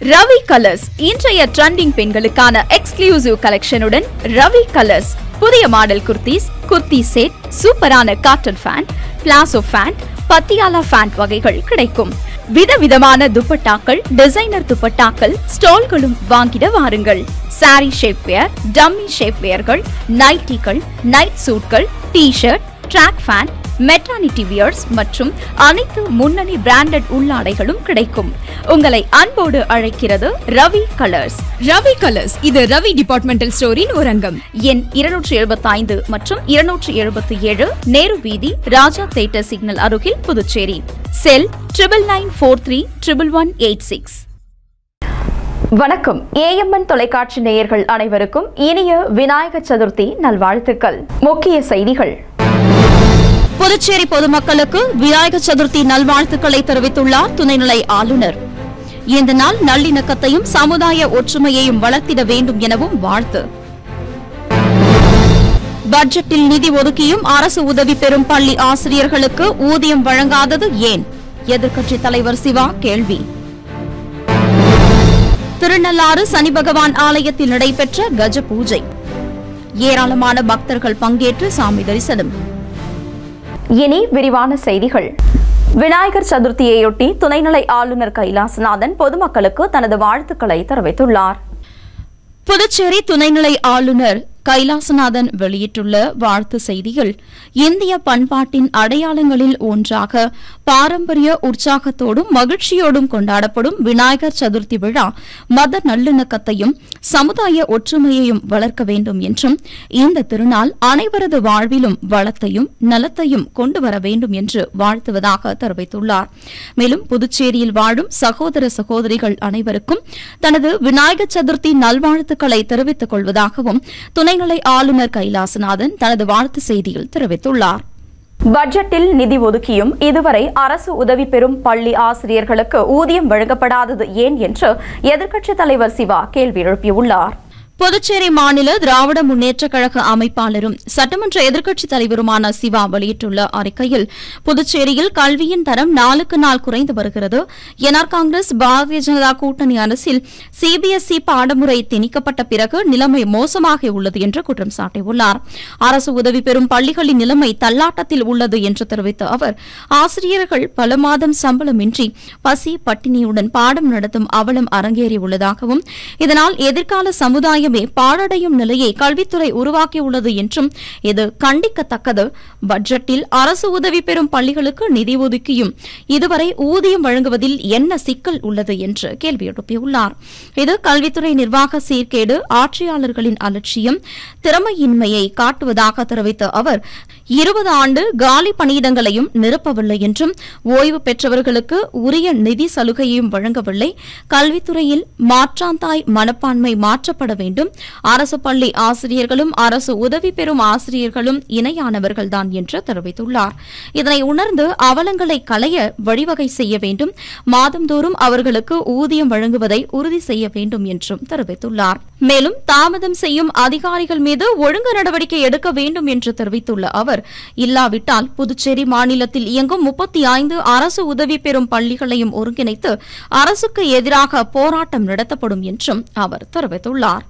Ravi colours இன்றைய trending பெண்களுக்கான exclusive கலெக்ஷனுடன் ரவி கலர்ஸ் புதிய மாடல் குர்தீஸ், குர்த்தி செட், சூப்பரான cotton pant, palazzo pant, Patiala pant வகைகள் கிடைக்கும். விதவிதமான துப்பட்டாக்கள், டிசைனர் துப்பட்டாக்கள், ஸ்டால்களும் வாங்கிட வாருங்கள். சாரி ஷேப்வேர், டம்மி ஷேப்வேர்கள், நைட்டிகள், நைட் சூட்கள், T-shirt, track pant, maternity wears மற்றும் அனைத்து முன்னணி பிராண்டட் உள்ளாடைகளும் கிடைக்கும். உங்களை அன்போடு அழைக்கிறது ரவி கலர்ஸ். ரவி கலர்ஸ் இது ரவி டிபார்ட்மெண்டல் ஸ்டோரின் ஒரு அங்கம். எண் 275 மற்றும் 277 நேரு வீதி, ராஜா தியேட்டர் சிக்னல் அருகில், புதுச்சேரி. செல் 9943311186. வணக்கம். ஏஎம்என் தொலைக்காட்சி நேயர்கள் அனைவருக்கும் இனிய விநாயகர் சதுர்த்தி நல்வாழ்த்துக்கள். முக்கிய செய்திகள். புதுச்சேரி பொதுமக்களுக்கு விநாயகர் சதுர்த்தி நல்வாழ்த்துக்களை தெரிவித்துள்ளார் துணைநிலை ஆளுநர். இந்த நாள் நல்லிணக்கத்தையும் சமுதாய ஒற்றுமையையும் வளர்த்திட வேண்டும் எனவும் வாழ்த்து. பட்ஜெட்டில் நிதி ஒதுக்கியும் அரசு உதவி பெறும் பள்ளி ஆசிரியர்களுக்கு ஊதியம் வழங்காதது ஏன்? எதிர்க்கட்சித் தலைவர் சிவா கேள்வி. திருநள்ளாறு சனி பகவான் ஆலயத்தில் நடைபெற்ற கஜ பூஜை. ஏராளமான பக்தர்கள் பங்கேற்று சாமி தரிசனம். இனி விரிவான செய்திகள். விநாயகர் சதுர்த்தியையொட்டி துணைநிலை ஆளுநர் கைலாசநாதன் பொதுமக்களுக்கு தனது வாழ்த்துக்களை தெரிவித்துள்ளார். புதுச்சேரி துணைநிலை ஆளுநர் கைலாசநாதன் வெளியிட்டுள்ள வாழ்த்து செய்தியில், இந்திய பண்பாட்டின் அடையாளங்களில் ஒன்றாக பாரம்பரிய உற்சாகத்தோடும் மகிழ்ச்சியோடும் கொண்டாடப்படும் விநாயகர் சதுர்த்தி விழா மத நல்லிணக்கத்தையும் சமுதாய ஒற்றுமையையும் வளர்க்க வேண்டும் என்றும், இந்த திருநாள் அனைவரது வாழ்விலும் வளத்தையும் நலத்தையும் கொண்டு வர வேண்டும் என்று வாழ்த்துவதாக தெரிவித்துள்ளார். மேலும் புதுச்சேரியில் வாழும் சகோதர சகோதரிகள் அனைவருக்கும் தனது விநாயகர் சதுர்த்தி நல்வாழ்த்துக்களை தெரிவித்துக் கொள்வதாகவும் துணைநிலை ஆளுநர் கைலாசநாதன் தனது வாழ்த்து செய்தியில் தெரிவித்துள்ளார். பட்ஜெட்டில் நிதி ஒதுக்கியும் இதுவரை அரசு உதவி பெறும் பள்ளி ஆசிரியர்களுக்கு ஊதியம் வழங்கப்படாதது ஏன் என்று எதிர்க்கட்சித் தலைவர் சிவா கேள்வி எழுப்பியுள்ளார். புதுச்சேரி மாநில திராவிட முன்னேற்றக் கழக அமைப்பாளரும் சட்டமன்ற எதிர்க்கட்சித் தலைவருமான சிவா வெளியிட்டுள்ள அறிக்கையில், புதுச்சேரியில் கல்வியின் தரம் நாளுக்கு நாள் குறைந்து வருகிறது. என்ஆர் காங்கிரஸ் பாரதிய ஜனதா கூட்டணி அரசில் சிபிஎஸ்இ பாடமுறை திணிக்கப்பட்ட பிறகு நிலைமை மோசமாக உள்ளது என்று குற்றம் சாட்டியுள்ளார். அரசு உதவி பெறும் பள்ளிகளின் நிலைமை தள்ளாட்டத்தில் உள்ளது என்று தெரிவித்த அவர், ஆசிரியர்கள் பல மாதம் சம்பளமின்றி பசி பட்டினியுடன் பாடம் நடத்தும் அவலம் அரங்கேறியுள்ளதாகவும், இதனால் எதிர்கால சமுதாய பாழடையும் நிலையை கல்வித்துறை உருவாக்கியுள்ளது என்றும், இது கண்டிக்கத்தக்கது. பட்ஜெட்டில் அரசு உதவி பெறும் பள்ளிகளுக்கு நிதி ஒதுக்கியும் இதுவரை ஊதியம் வழங்குவதில் என்ன சிக்கல் உள்ளது என்று கேள்வி எழுப்பியுள்ளார். இது கல்வித்துறை நிர்வாக சீர்கேடு, ஆட்சியாளர்களின் அலட்சியம், திறமையின்மையை காட்டுவதாக தெரிவித்த அவர், 20 ஆண்டு காலி பணியிடங்களையும் நிரப்பவில்லை என்றும், ஓய்வு பெற்றவர்களுக்கு உரிய நிதி சலுகையையும் வழங்கவில்லை. கல்வித்துறையில் மாற்றாந்தாய் மனப்பான்மை மாற்றப்பட வேண்டும். அரசு பள்ளி ஆசிரியர்களும் அரசு உதவி பெறும் ஆசிரியர்களும் இணையானவர்கள்தான் என்று தெரிவித்துள்ளார். இதனை உணர்ந்து அவலங்களை களைய வழிவகை செய்ய வேண்டும். மாதந்தோறும் அவர்களுக்கு ஊதியம் வழங்குவதை உறுதி செய்ய வேண்டும் என்றும் தெரிவித்துள்ளார். மேலும் தாமதம் செய்யும் அதிகாரிகள் மீது ஒழுங்கு நடவடிக்கை எடுக்க வேண்டும் என்று தெரிவித்துள்ள அவர், இல்லாவிட்டால் புதுச்சேரி மாநிலத்தில் இயங்கும் 35 அரசு உதவி பெறும் பள்ளிகளையும் ஒருங்கிணைத்து அரசுக்கு எதிராக போராட்டம் நடத்தப்படும் என்றும் அவர் தெரிவித்துள்ளார்.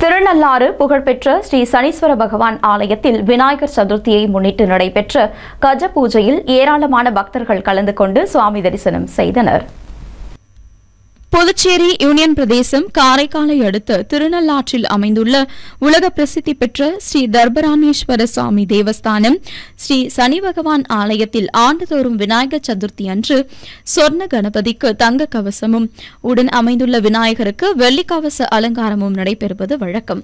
திருநள்ளாறு புகழ்பெற்ற ஸ்ரீ சனீஸ்வர பகவான் ஆலயத்தில் விநாயகர் சதுர்த்தியை முன்னிட்டு நடைபெற்ற கஜ பூஜையில் ஏராளமான பக்தர்கள் கலந்து கொண்டு சுவாமி தரிசனம் செய்தனர். புதுச்சேரி யூனியன் பிரதேசம் காரைக்காலை அடுத்து திருநள்ளாற்றில் அமைந்துள்ள உலக பிரசித்தி பெற்ற ஸ்ரீ தர்பராணேஸ்வர சுவாமி தேவஸ்தானம் ஸ்ரீ சனி பகவான் ஆலயத்தில் ஆண்டுதோறும் விநாயகர் சதுர்த்தி அன்று சொர்ண கணபதிக்கு தங்க கவசமும் உடன் அமைந்துள்ள விநாயகருக்கு வெள்ளிக்கவச அலங்காரமும் நடைபெறுவது வழக்கம்.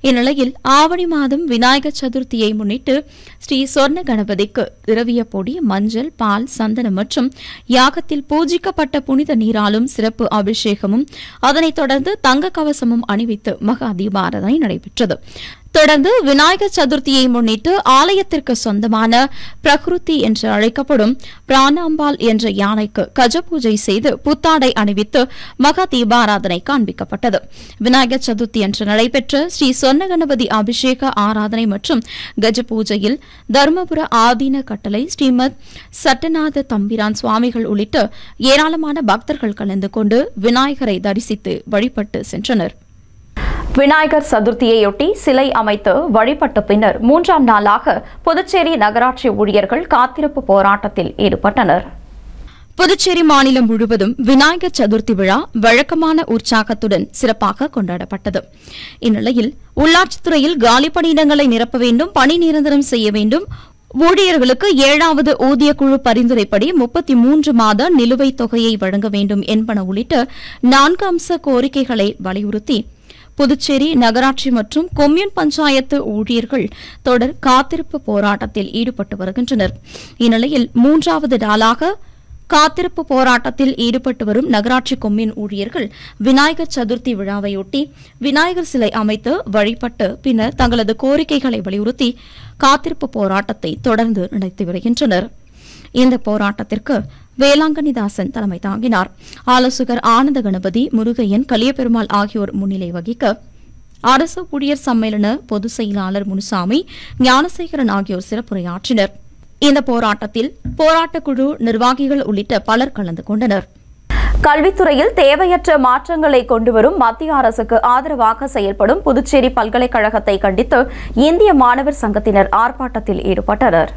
இந்நிலையில் ஆவணி மாதம் விநாயகர் சதுர்த்தியை முன்னிட்டு ஸ்ரீ சொர்ண கணபதிக்கு திரவிய பொடி, மஞ்சள், பால், சந்தனம் மற்றும் யாகத்தில் பூஜிக்கப்பட்ட புனித நீராலும் சிறப்பு அபிஷேகமும் அதனைத் தொடர்ந்து தங்க கவசமும் அணிவித்து மகா தீபாராதனை நடைபெற்றது. தொடர்ந்து விநாயகர் சதுர்த்தியை முன்னிட்டு ஆலயத்திற்கு சொந்தமான பிரகிருதி என்று அழைக்கப்படும் பிராணாம்பாள் என்ற யானைக்கு கஜ பூஜை செய்து புத்தாடை அணிவித்து மகா தீபாராதனை காண்பிக்கப்பட்டது. விநாயகர் சதுர்த்தி அன்று நடைபெற்ற ஸ்ரீ சொர்ண கணபதி அபிஷேக ஆராதனை மற்றும் கஜ பூஜையில் தருமபுர ஆதீன கட்டளை ஸ்ரீமத் சட்டநாத தம்பிரான் சுவாமிகள் உள்ளிட்ட ஏராளமான பக்தர்கள் கலந்து கொண்டு விநாயகரை தரிசித்து வழிபட்டு சென்றனர். விநாயகர் சதுர்த்தியையொட்டி சிலை அமைத்து வழிபட்ட பின்னர் 3ஆம் நாளாக புதுச்சேரி நகராட்சி ஊழியர்கள் காத்திருப்பு போராட்டத்தில் ஈடுபட்டனர். புதுச்சேரி மாநிலம் முழுவதும் விநாயகர் சதுர்த்தி விழா வழக்கமான உற்சாகத்துடன் சிறப்பாக கொண்டாடப்பட்டது. இந்நிலையில் உள்ளாட்சித்துறையில் காலி பணியிடங்களை நிரப்ப வேண்டும், பணி நிரந்தரம் செய்ய வேண்டும், ஊழியர்களுக்கு 7வது ஊதியக்குழு பரிந்துரைப்படி 33 மாத நிலுவைத் தொகையை வழங்க வேண்டும் என்பன உள்ளிட்ட 4 அம்ச கோரிக்கைகளை வலியுறுத்தி புதுச்சேரி நகராட்சி மற்றும் கொம்யூன் பஞ்சாயத்து ஊழியர்கள் தொடர் காத்திருப்பு போராட்டத்தில் ஈடுபட்டு வருகின்றனர். இந்நிலையில் 3வது நாளாக காத்திருப்பு போராட்டத்தில் ஈடுபட்டு வரும் நகராட்சி கொம்யூன் ஊழியர்கள் விநாயகர் சதுர்த்தி விழாவையொட்டி விநாயகர் சிலை அமைத்து வழிபட்டு பின்னர் தங்களது கோரிக்கைகளை வலியுறுத்தி காத்திருப்பு போராட்டத்தை தொடர்ந்து நடத்தி வருகின்றனர். இந்த போராட்டத்திற்கு வேளாங்கண்ணிதாசன் தலைமை தாங்கினார். ஆலோசகர் ஆனந்த கணபதி, முருகையன், கலியபெருமாள் ஆகியோர் முன்னிலை வகிக்க அரசு ஊழியர் சம்மேளன பொதுச் செயலாளர் முனுசாமி, ஞானசேகரன் ஆகியோர் சிறப்புரையாற்றினர். இந்த போராட்டத்தில் போராட்டக்குழு நிர்வாகிகள் உள்ளிட்ட பலர் கலந்து கொண்டனர். கல்வித்துறையில் தேவையற்ற மாற்றங்களை கொண்டுவரும் மத்திய அரசுக்கு ஆதரவாக செயல்படும் புதுச்சேரி பல்கலைக்கழகத்தை கண்டித்து இந்திய மாணவர் சங்கத்தினர் ஆர்ப்பாட்டத்தில் ஈடுபட்டனர்.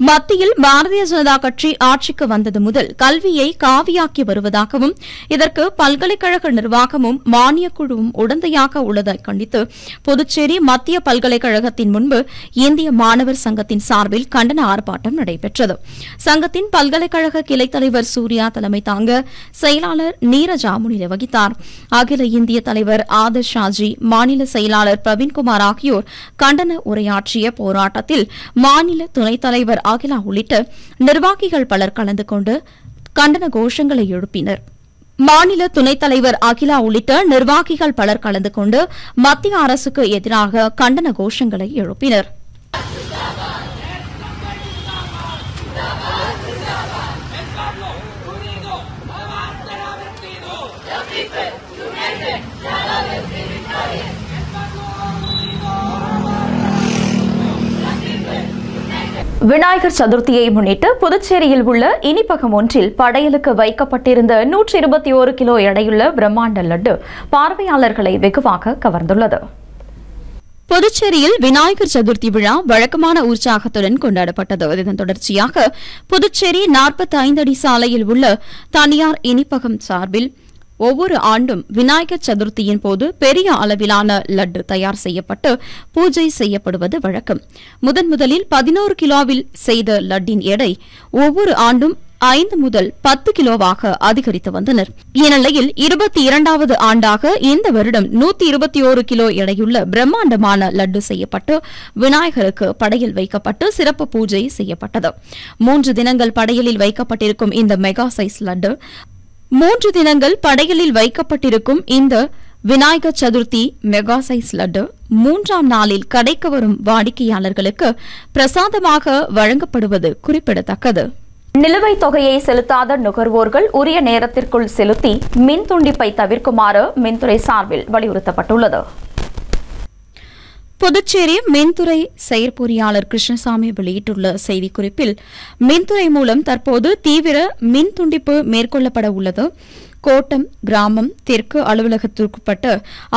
மத்தியில் பாரதிய ஜனதா கட்சி ஆட்சிக்கு வந்தது முதல் கல்வியை காவியாக்கி வருவதாகவும் இதற்கு பல்கலைக்கழக நிர்வாகமும் மானியக் குழுவும் உடந்தையாக உள்ளதை கண்டித்து புதுச்சேரி மத்திய பல்கலைக்கழகத்தின் முன்பு இந்திய மாணவர் சங்கத்தின் சார்பில் கண்டன ஆர்ப்பாட்டம் நடைபெற்றது. சங்கத்தின் பல்கலைக்கழக கிளைத் தலைவர் சூர்யா தலைமை தாங்க செயலாளர் நீரஜா முன்னிலை வகித்தார். அகில இந்திய தலைவர் ஆதர்ஷ் ஷாஜி, மாநில செயலாளர் பிரவீன்குமார் ஆகியோர் கண்டன உரையாற்றிய போராட்டத்தில் மாநில துணைத் தலைவர் அகிலா உள்ளிட்ட நிர்வாகிகள் பலர் கலந்து கொண்டு கண்டன கோஷங்களை எழுப்பினர். மாநில துணைத் தலைவர் அகிலா உள்ளிட்ட நிர்வாகிகள் பலர் கலந்து கொண்டு மத்திய அரசுக்கு எதிராக கண்டன கோஷங்களை எழுப்பினர். விநாயகர் சதுர்த்தியை முன்னிட்டு புதுச்சேரியில் உள்ள இனிப்பகம் ஒன்றில் படையலுக்கு வைக்கப்பட்டிருந்த 121 கிலோ எடையுள்ள பிரம்மாண்ட லட்டு பார்வையாளர்களை வெகுவாக கவர்ந்துள்ளது. புதுச்சேரியில் விநாயகர் சதுர்த்தி விழா வழக்கமான உற்சாகத்துடன் கொண்டாடப்பட்டது. இதன் தொடர்ச்சியாக புதுச்சேரி 45 அடி சாலையில் உள்ள தனியார் இனிப்பகம் சார்பில் ஒவ்வொரு ஆண்டும் விநாயகர் சதுர்த்தியின் போது பெரிய அளவிலான லட்டு தயார் செய்யப்பட்டு பூஜை செய்யப்படுவது வழக்கம். முதலில் 11 கிலோவில் செய்த லட்டின் எடை ஒவ்வொரு ஆண்டும் 5 முதல் 10 கிலோவாக அதிகரித்து வந்தனர். இந்நிலையில் 22வது ஆண்டாக இந்த வருடம் 121 கிலோ எடையுள்ள பிரம்மாண்டமான லட்டு செய்யப்பட்டு விநாயகருக்கு படையல் வைக்கப்பட்டு சிறப்பு பூஜை செய்யப்பட்டது. 3 தினங்கள் படையலில் வைக்கப்பட்டிருக்கும் இந்த மெகா சைஸ் லட்டு 3 தினங்கள் படையலில் வைக்கப்பட்டிருக்கும் இந்த விநாயகர் சதுர்த்தி மெகா சைஸ் லட்டு 3ஆம் நாளில் கடைக்கு வரும் வாடிக்கையாளர்களுக்கு பிரசாதமாக வழங்கப்படுவது குறிப்பிடத்தக்கது. நிலுவைத் தொகையை செலுத்தாத நுகர்வோர்கள் உரிய நேரத்திற்குள் செலுத்தி மின் துண்டிப்பை தவிர்க்குமாறு மின்துறை சார்பில் வலியுறுத்தப்பட்டுள்ளது. புதுச்சேரி மின்துறை செயற்பொறியாளர் கிருஷ்ணசாமி வெளியிட்டுள்ள செய்திக்குறிப்பில் மின்துறை மூலம் தற்போது தீவிர மின் துண்டிப்பு மேற்கொள்ளப்பட உள்ளது. கோட்டம் கிராமம் தெற்கு அலுவலகத்திற்குட்பட்ட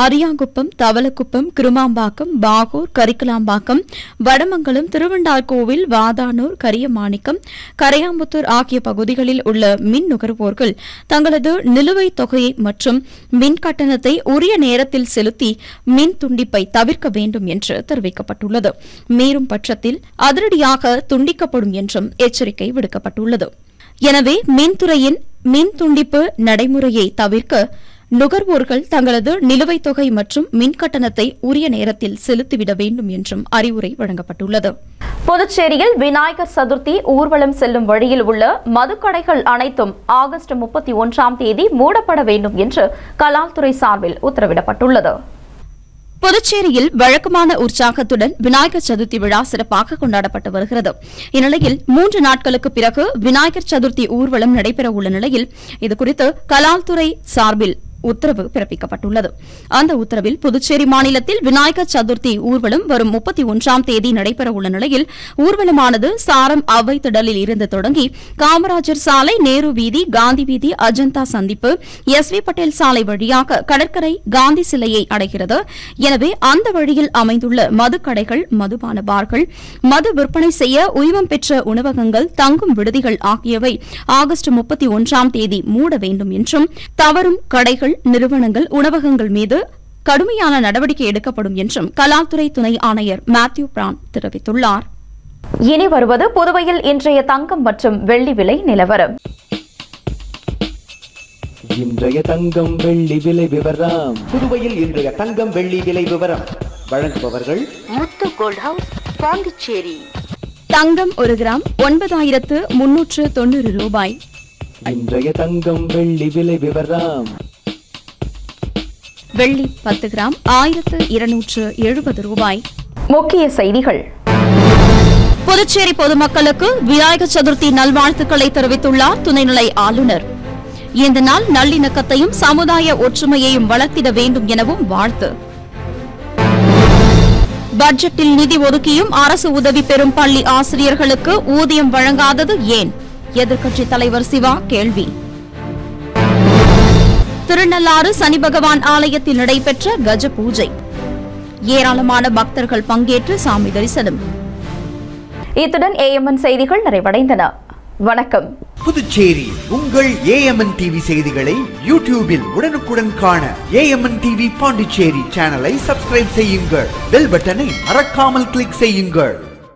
அரியாங்குப்பம், தவளக்குப்பம், கிருமாம்பாக்கம், பாகூர், கரிக்கலாம்பாக்கம், வடமங்கலம், திருவண்டார்கோவில், வாதானூர், கரியமாணிக்கம், கரையாம்புத்தூர் ஆகிய பகுதிகளில் உள்ள மின் நுகர்வோர்கள் தங்களது நிலுவைத் தொகையை மற்றும் மின் கட்டணத்தை உரிய நேரத்தில் செலுத்தி மின் துண்டிப்பை தவிர்க்க வேண்டும் என்று தெரிவிக்கப்பட்டுள்ளது. மீறும் பட்சத்தில் அதிரடியாக துண்டிக்கப்படும் என்றும் எச்சரிக்கை விடுக்கப்பட்டுள்ளது. எனவே மின்துறையின் மின் துண்டிப்பு நடைமுறையை தவிர்க்க நுகர்வோர்கள் தங்களது நிலுவைத் தொகை மற்றும் மின் கட்டணத்தை உரிய நேரத்தில் செலுத்திவிட வேண்டும் என்றும் அறிவுரை வழங்கப்பட்டுள்ளது. புதுச்சேரியில் விநாயகர் சதுர்த்தி ஊர்வலம் செல்லும் வழியில் உள்ள மதுக்கடைகள் அனைத்தும் ஆகஸ்ட் 31ஆம் தேதி மூடப்பட வேண்டும் என்று கலால்துறை சார்பில் உத்தரவிடப்பட்டுள்ளது. புதுச்சேரியில் வழக்கமான உற்சாகத்துடன் விநாயகர் சதுர்த்தி விழா சிறப்பாக கொண்டாடப்பட்டு வருகிறது. இந்நிலையில் 3 நாட்களுக்கு பிறகு விநாயகர் சதுர்த்தி ஊர்வலம் நடைபெறவுள்ள நிலையில் இதுகுறித்து கலால்துறை சார்பில் உத்தரவு பிறப்பிக்கப்பட்டுள்ளது. அந்த உத்தரவில் புதுச்சேரி மாநிலத்தில் விநாயகர் சதுர்த்தி ஊர்வலம் வரும் 31ஆம் தேதி நடைபெறவுள்ள நிலையில் ஊர்வலமானது சாரம் அவ்வை திடலில் இருந்து தொடங்கி காமராஜர் சாலை, நேரு வீதி, காந்தி வீதி, அஜந்தா சந்திப்பு, எஸ்.வி. பட்டேல் சாலை வழியாக கடற்கரை காந்தி சிலையை அடைகிறது. எனவே அந்த வழியில் அமைந்துள்ள மதுக்கடைகள், மதுபான பார்கள், மது விற்பனை செய்ய உரிமம் பெற்ற உணவகங்கள், தங்கும் விடுதிகள் ஆகியவை ஆகஸ்ட் 31ஆம் தேதி மூட வேண்டும் என்றும், தவறும் கடைகள், நிறுவனங்கள், உணவகங்கள் மீது கடுமையான நடவடிக்கை எடுக்கப்படும் என்றும் கலால்துறை துணை ஆணையர் மேத்யூ பிரான் தெரிவித்துள்ளார். இனி வருவது புதுவையில் இன்றைய தங்கம் மற்றும் வெள்ளி விலை நிலவரம். இன்றைய தங்கம் வெள்ளி விலை விவரம். புதுவையில் இன்றைய தங்கம் வெள்ளி விலை விவரம் வழங்குபவர்கள் முத்து கோல்ட் ஹவுஸ், பாண்டிச்சேரி. தங்கம் 1 கிராம் 9390 ரூபாய். இன்றைய தங்கம் வெள்ளி விலை விவரம். வெள்ளி 10 கிராம் 1270 ரூபாய். முக்கிய செய்திகள். புதுச்சேரி பொதுமக்களுக்கு விநாயகர் சதுர்த்தி நல்வாழ்த்துக்களை தெரிவித்துள்ளார் துணைநிலை ஆளுநர். இந்த நாள் நல்லிணக்கத்தையும் சமுதாய ஒற்றுமையையும் வளர்த்திட வேண்டும் எனவும் வாழ்த்து. பட்ஜெட்டில் நிதி ஒதுக்கியும் அரசு உதவி பெறும் பள்ளி ஆசிரியர்களுக்கு ஊதியம் வழங்காதது ஏன்? எதிர்க்கட்சித் தலைவர் சிவா கேள்வி. திருநள்ளாறு சனி பகவான் ஆலயத்தில் நடைபெற்ற கஜ பூஜை. ஏராளமான பக்தர்கள் பங்கேற்று சாமி தரிசனம். இத்துடன் ஏஎம்என் செய்திகள் நிறைவடைந்தன. வணக்கம். புதுச்சேரி உங்கள் ஏஎம்என் டிவி செய்திகளை யூடியூபில் உடனுக்குடன் காண ஏஎம்என் டிவி பாண்டிச்சேரி சேனலை சப்ஸ்கிரைப் செய்யுங்கள். பெல் பட்டனை மறக்காமல் கிளிக் செய்யுங்கள்.